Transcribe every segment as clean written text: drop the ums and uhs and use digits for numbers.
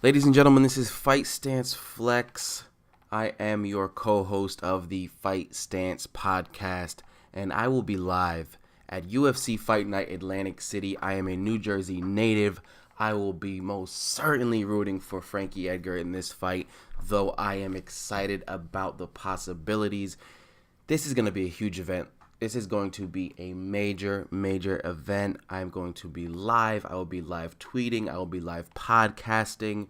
Ladies and gentlemen, this is Fight Stance Flex. I am your co-host of the Fight Stance podcast, and I will be live at UFC Fight Night Atlantic City. I am a New Jersey native. I will be most certainly rooting for Frankie Edgar in this fight, though I am excited about the possibilities. This is going to be a huge event. This is going to be a major event. I'm going to be live. I will be live tweeting. I will be live podcasting.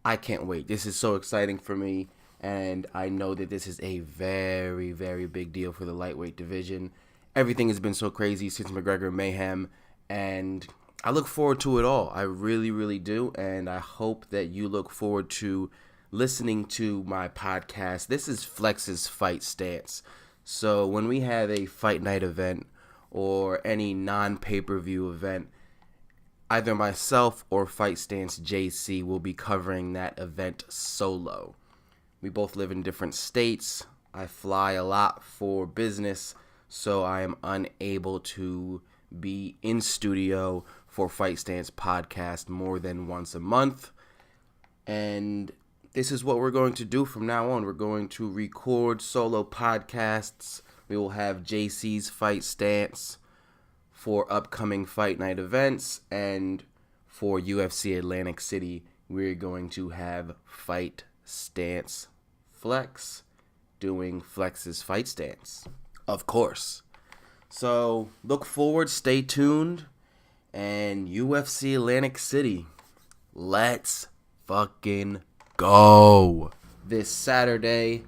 I can't wait. This is so exciting for me, and I know that this is a very big deal for the lightweight division. Everything has been so crazy since McGregor Mayhem, and I look forward to it all. I really do, and I hope that you look forward to listening to my podcast. This is Flex's Fight Stance. So when we have a fight night event or any non-pay-per-view event, either myself or Fight Stance JC will be covering that event solo. We both live in different states. I fly a lot for business, so I am unable to be in studio for Fight Stance podcast more than once a month. And this is what we're going to do from now on. We're going to record solo podcasts. We will have JC's Fight Stance for upcoming fight night events. And for UFC Atlantic City, we're going to have Fight Stance Flex doing Flex's Fight Stance. Of course. So look forward, stay tuned. And UFC Atlantic City, let's fucking go. This Saturday,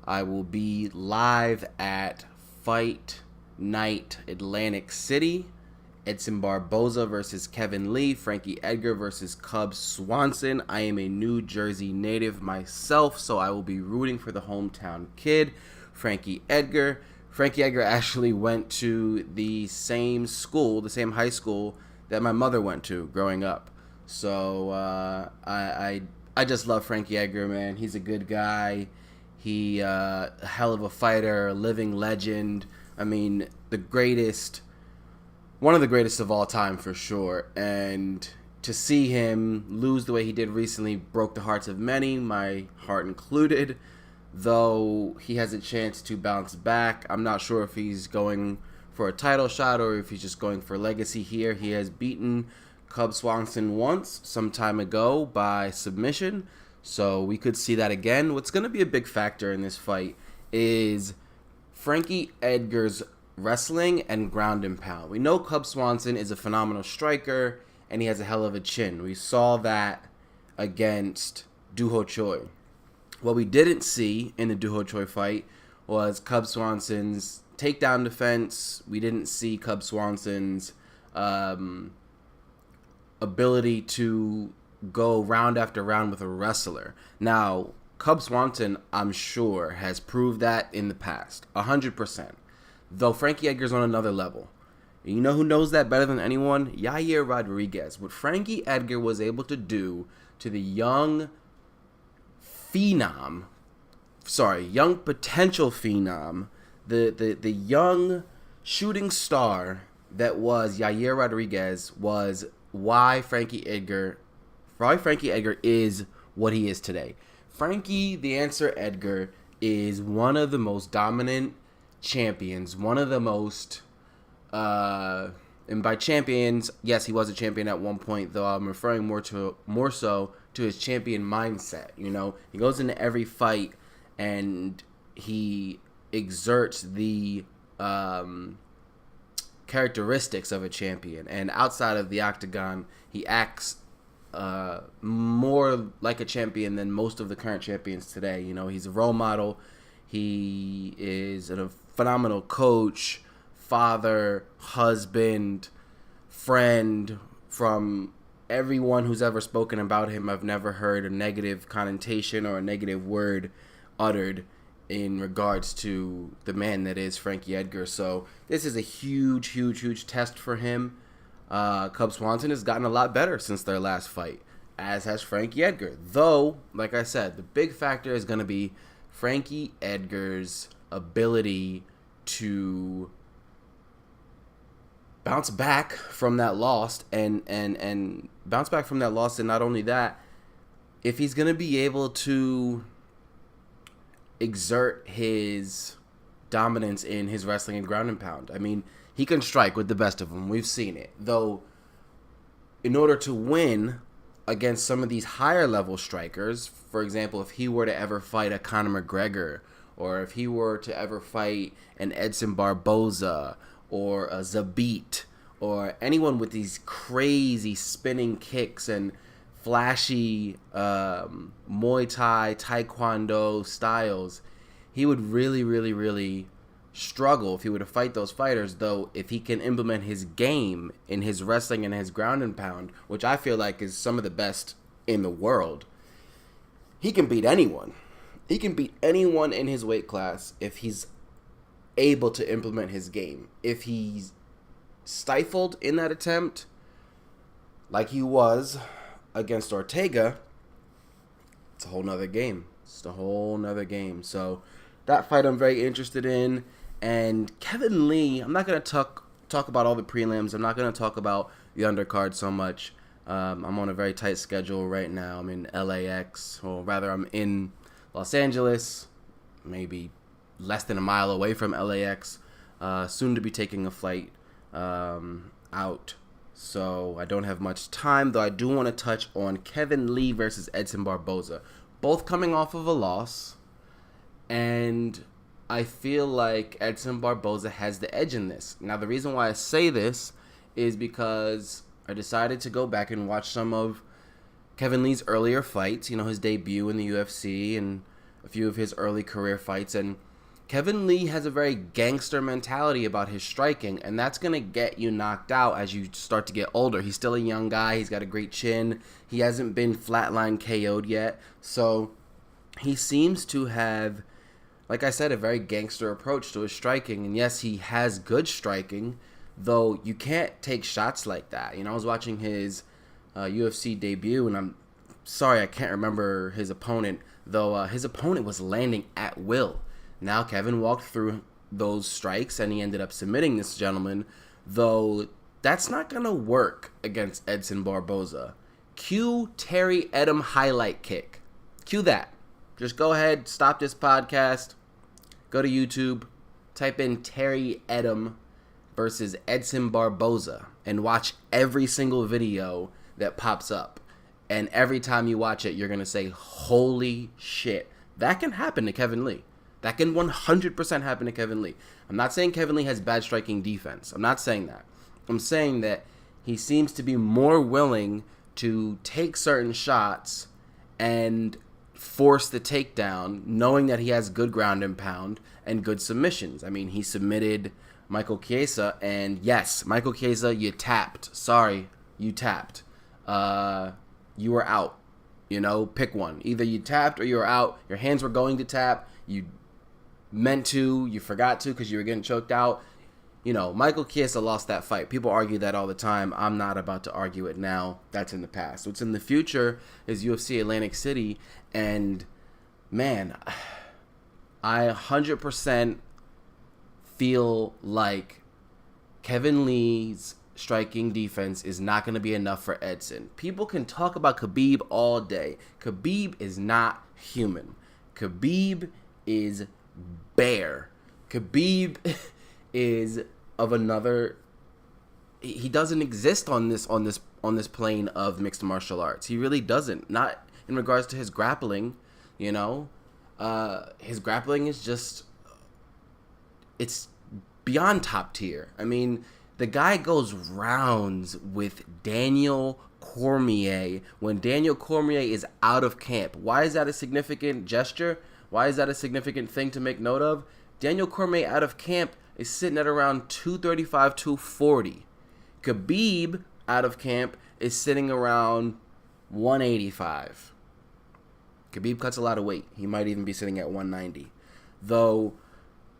I will be live at Fight Night Atlantic City. It's in Barboza versus Kevin Lee. Frankie Edgar versus Cub Swanson. I am a New Jersey native myself, so I will be rooting for the hometown kid, Frankie Edgar. Frankie Edgar actually went to the same school, the same high school that my mother went to growing up. So I just love Frankie Edgar, man. He's a good guy. He a hell of a fighter, a living legend. I mean, one of the greatest of all time for sure. And to see him lose the way he did recently broke the hearts of many, my heart included. Though he has a chance to bounce back. I'm not sure if he's going for a title shot or if he's just going for legacy here. He has beaten Cub Swanson once, some time ago, by submission, so we could see that again. What's going to be a big factor in this fight is Frankie Edgar's wrestling and ground and pound. We know Cub Swanson is a phenomenal striker, and he has a hell of a chin. We saw that against Doo Ho Choi. What we didn't see in the Doo Ho Choi fight was Cub Swanson's takedown defense. We didn't see Cub Swanson's ability to go round after round with a wrestler. Now, Cub Swanson, I'm sure, has proved that in the past, 100%. Though Frankie Edgar's on another level. You know who knows that better than anyone? Yair Rodriguez. What Frankie Edgar was able to do to the young potential phenom, the young shooting star that was Yair Rodriguez was why Frankie Edgar is what he is today. Frankie the Answer Edgar is one of the most dominant champions, one of the most and by champions, yes, he was a champion at one point, though I'm referring more so to his champion mindset. You know, he goes into every fight and he exerts the characteristics of a champion, and outside of the octagon, he acts more like a champion than most of the current champions today. You know, he's a role model. He is a phenomenal coach, father, husband, friend. From everyone who's ever spoken about him, I've never heard a negative connotation or a negative word uttered in regards to the man that is Frankie Edgar. So this is a huge test for him. Cub Swanson has gotten a lot better since their last fight, as has Frankie Edgar. Though, like I said, the big factor is going to be Frankie Edgar's ability to bounce back from that loss, and bounce back from that loss, and not only that, if he's going to be able to exert his dominance in his wrestling and ground and pound. I mean, he can strike with the best of them. We've seen it. Though, in order to win against some of these higher level strikers, for example, if he were to ever fight a Conor McGregor, or if he were to ever fight an Edson Barboza, or a Zabit, or anyone with these crazy spinning kicks and flashy Muay Thai, Taekwondo styles, he would really, really, really struggle if he were to fight those fighters. Though, if he can implement his game in his wrestling and his ground and pound, which I feel like is some of the best in the world, he can beat anyone. He can beat anyone in his weight class if he's able to implement his game. If he's stifled in that attempt, like he was against Ortega, it's a whole nother game. It's a whole nother game. So that fight I'm very interested in. And Kevin Lee, I'm not going to talk about all the prelims. I'm not going to talk about the undercard so much. I'm on a very tight schedule right now. I'm in LAX, or rather I'm in Los Angeles, maybe less than a mile away from LAX. Soon to be taking a flight out. So I don't have much time, though I do want to touch on Kevin Lee versus Edson Barboza. Both coming off of a loss. And I feel like Edson Barboza has the edge in this. Now, the reason why I say this is because I decided to go back and watch some of Kevin Lee's earlier fights, his debut in the UFC and a few of his early career fights. And Kevin Lee has a very gangster mentality about his striking, and that's going to get you knocked out as you start to get older. He's still a young guy. He's got a great chin. He hasn't been flatline KO'd yet. So he seems to have, like I said, a very gangster approach to his striking. And yes, he has good striking, though you can't take shots like that. I was watching his UFC debut, and I'm sorry I can't remember his opponent, though his opponent was landing at will. Now Kevin walked through those strikes, and he ended up submitting this gentleman, though that's not going to work against Edson Barboza. Cue Terry Edom highlight kick. Cue that. Just go ahead, stop this podcast, go to YouTube, type in Terry Edom versus Edson Barboza, and watch every single video that pops up. And every time you watch it, you're going to say, holy shit. That can happen to Kevin Lee. That can 100% happen to Kevin Lee. I'm not saying Kevin Lee has bad striking defense. I'm not saying that. I'm saying that he seems to be more willing to take certain shots and force the takedown, knowing that he has good ground and pound and good submissions. I mean, he submitted Michael Chiesa, and yes, Michael Chiesa, you tapped. Sorry, you tapped. You were out. Pick one. Either you tapped or you were out. Your hands were going to tap. You meant to. You forgot to because you were getting choked out. Michael Chiesa lost that fight. People argue that all the time. I'm not about to argue it now. That's in the past. What's in the future is UFC Atlantic City. And, man, I 100% feel like Kevin Lee's striking defense is not going to be enough for Edson. People can talk about Khabib all day. Khabib is not human. Khabib is bear. Khabib is of another. He doesn't exist on this plane of mixed martial arts. He really doesn't. Not in regards to his grappling. His grappling is just, it's beyond top tier. I mean, the guy goes rounds with Daniel Cormier when Daniel Cormier is out of camp. Why is that a significant gesture? Why is that a significant thing to make note of? Daniel Cormier out of camp is sitting at around 235, 240. Khabib out of camp is sitting around 185. Khabib cuts a lot of weight. He might even be sitting at 190. Though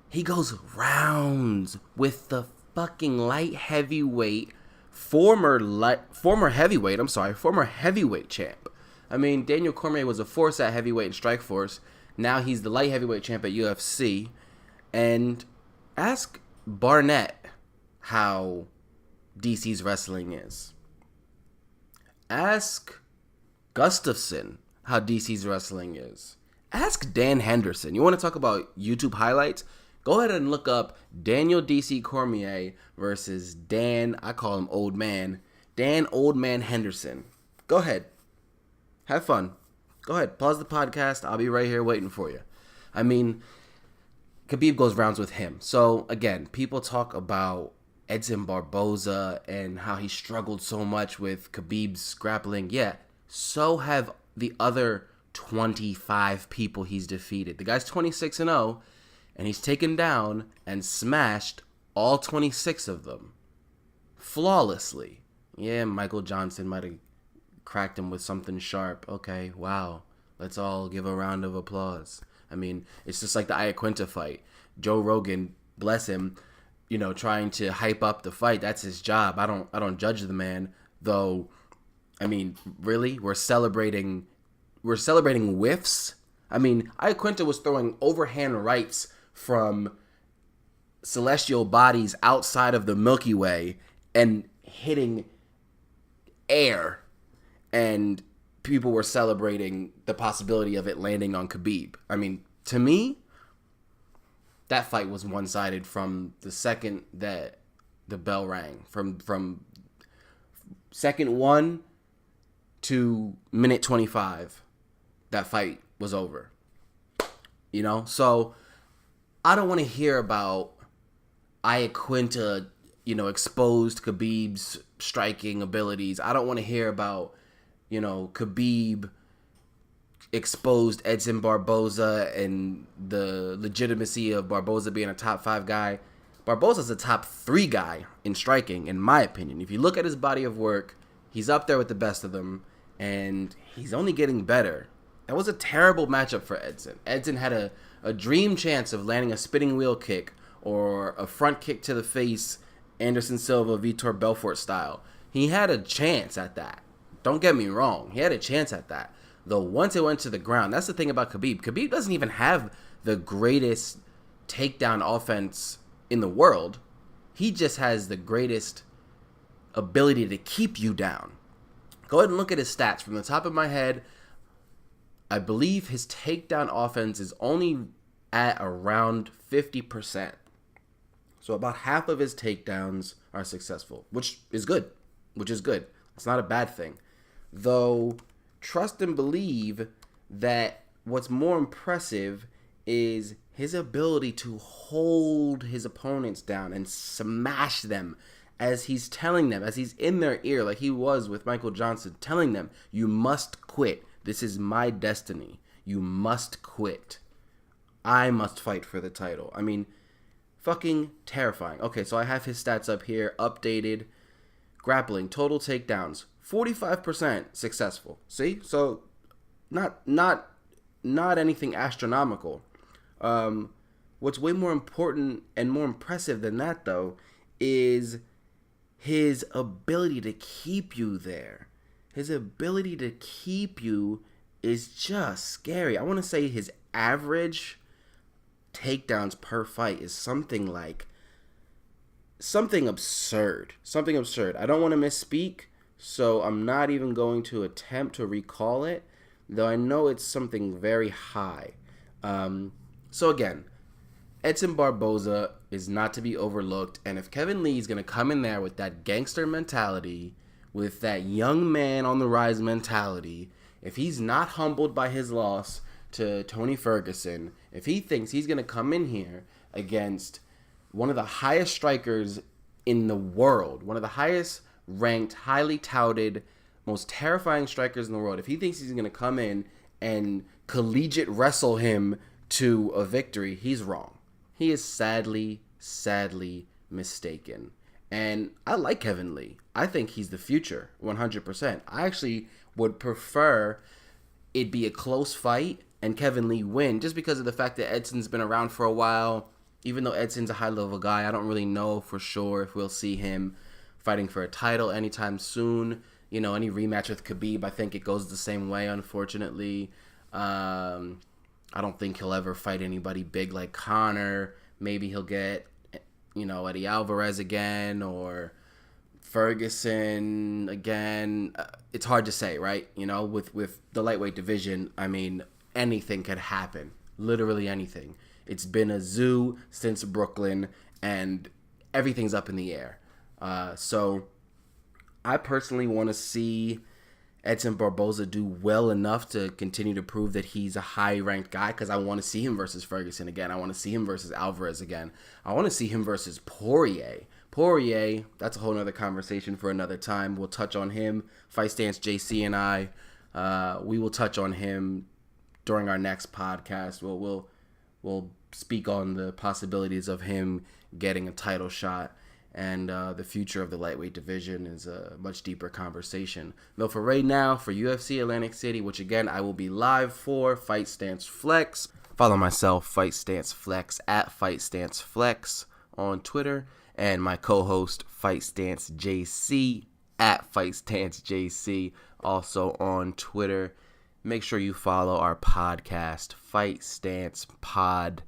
he goes rounds with the fucking light heavyweight, former heavyweight champ. I mean, Daniel Cormier was a force at heavyweight in Strikeforce. Now he's the light heavyweight champ at UFC. And ask Barnett how DC's wrestling is. Ask Gustafsson how DC's wrestling is. Ask Dan Henderson. You want to talk about YouTube highlights? Go ahead and look up Daniel DC Cormier versus Dan, I call him Old Man, Dan Old Man Henderson. Go ahead. Have fun. Go ahead. Pause the podcast. I'll be right here waiting for you. I mean, Khabib goes rounds with him. So, again, people talk about Edson Barboza and how he struggled so much with Khabib's grappling. Yeah, so have the other 25 people he's defeated. The guy's 26-0, and he's taken down and smashed all 26 of them flawlessly. Yeah, Michael Johnson might have cracked him with something sharp. Okay, wow. Let's all give a round of applause. I mean, it's just like the Iaquinta fight. Joe Rogan, bless him, trying to hype up the fight. That's his job. I don't judge the man, though. I mean, really? We're celebrating whiffs? I mean, Iaquinta was throwing overhand rights from celestial bodies outside of the Milky Way and hitting air, and people were celebrating the possibility of it landing on Khabib. I mean, to me, that fight was one-sided from the second that the bell rang. From second 1 to minute 25, that fight was over. So I don't want to hear about Iaquinta, exposed Khabib's striking abilities. I don't want to hear about, Khabib exposed Edson Barboza and the legitimacy of Barboza being a top 5 guy. Barboza's a top 3 guy in striking, in my opinion. If you look at his body of work, he's up there with the best of them, and he's only getting better. That was a terrible matchup for Edson. Edson had a dream chance of landing a spinning wheel kick or a front kick to the face, Anderson Silva, Vitor Belfort style. He had a chance at that. Don't get me wrong. He had a chance at that. Though once it went to the ground, that's the thing about Khabib. Khabib doesn't even have the greatest takedown offense in the world. He just has the greatest ability to keep you down. Go ahead and look at his stats. From the top of my head, I believe his takedown offense is only at around 50%. So about half of his takedowns are successful, which is good. It's not a bad thing. Though, trust and believe that what's more impressive is his ability to hold his opponents down and smash them as he's telling them, as he's in their ear, like he was with Michael Johnson, telling them, you must quit. This is my destiny. You must quit. I must fight for the title. I mean, fucking terrifying. Okay, so I have his stats up here, updated. Grappling, total takedowns, 45% successful. See? So, not anything astronomical. What's way more important and more impressive than that, though, is his ability to keep you there. His ability to keep you is just scary. I want to say his average takedowns per fight is something absurd. I don't want to misspeak, so I'm not even going to attempt to recall it, though I know it's something very high. So again, Edson Barboza is not to be overlooked, and if Kevin Lee is going to come in there with that gangster mentality, with that young man on the rise mentality, if he's not humbled by his loss to Tony Ferguson, if he thinks he's going to come in here against one of the highest strikers in the world, one of the highest ranked, highly touted, most terrifying strikers in the world, if he thinks he's going to come in and collegiate wrestle him to a victory, he's wrong. He is sadly mistaken. And I like Kevin Lee. I think he's the future, 100%. I actually would prefer it be a close fight and Kevin Lee win, just because of the fact that Edson's been around for a while. Even though Edson's a high-level guy, I don't really know for sure if we'll see him fighting for a title anytime soon. Any rematch with Khabib, I think it goes the same way, unfortunately. I don't think he'll ever fight anybody big like Conor. Maybe he'll get, Eddie Alvarez again, or Ferguson, again, it's hard to say, right? With the lightweight division, I mean, anything could happen. Literally anything. It's been a zoo since Brooklyn, and everything's up in the air. So I personally want to see Edson Barboza do well enough to continue to prove that he's a high-ranked guy, because I want to see him versus Ferguson again. I want to see him versus Alvarez again. I want to see him versus Poirier. Poirier, that's a whole other conversation for another time. We'll touch on him. Fight Stance JC and I, we will touch on him during our next podcast. We'll speak on the possibilities of him getting a title shot. And the future of the lightweight division is a much deeper conversation. Though for right now, for UFC Atlantic City, which again I will be live for, Fight Stance Flex. Follow myself, Fight Stance Flex, at Fight Stance Flex on Twitter. And my co-host, Fight Stance JC, at Fight Stance JC, also on Twitter. Make sure you follow our podcast, Fight Stance Pod.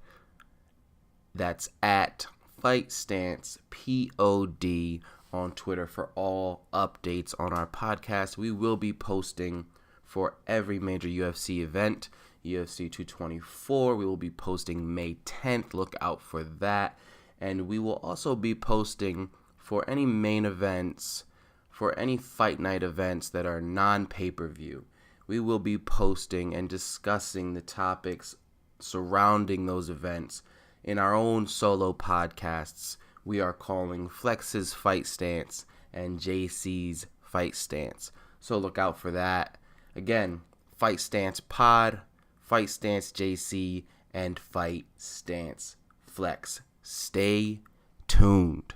That's at Fight Stance POD on Twitter for all updates on our podcast. We will be posting for every major UFC event. UFC 224, we will be posting May 10th. Look out for that. And we will also be posting for any main events, for any fight night events that are non-pay-per-view. We will be posting and discussing the topics surrounding those events in our own solo podcasts we are calling Flex's Fight Stance and JC's Fight Stance. So look out for that. Again, Fight Stance Pod, Fight Stance JC, and Fight Stance Flex. Stay tuned.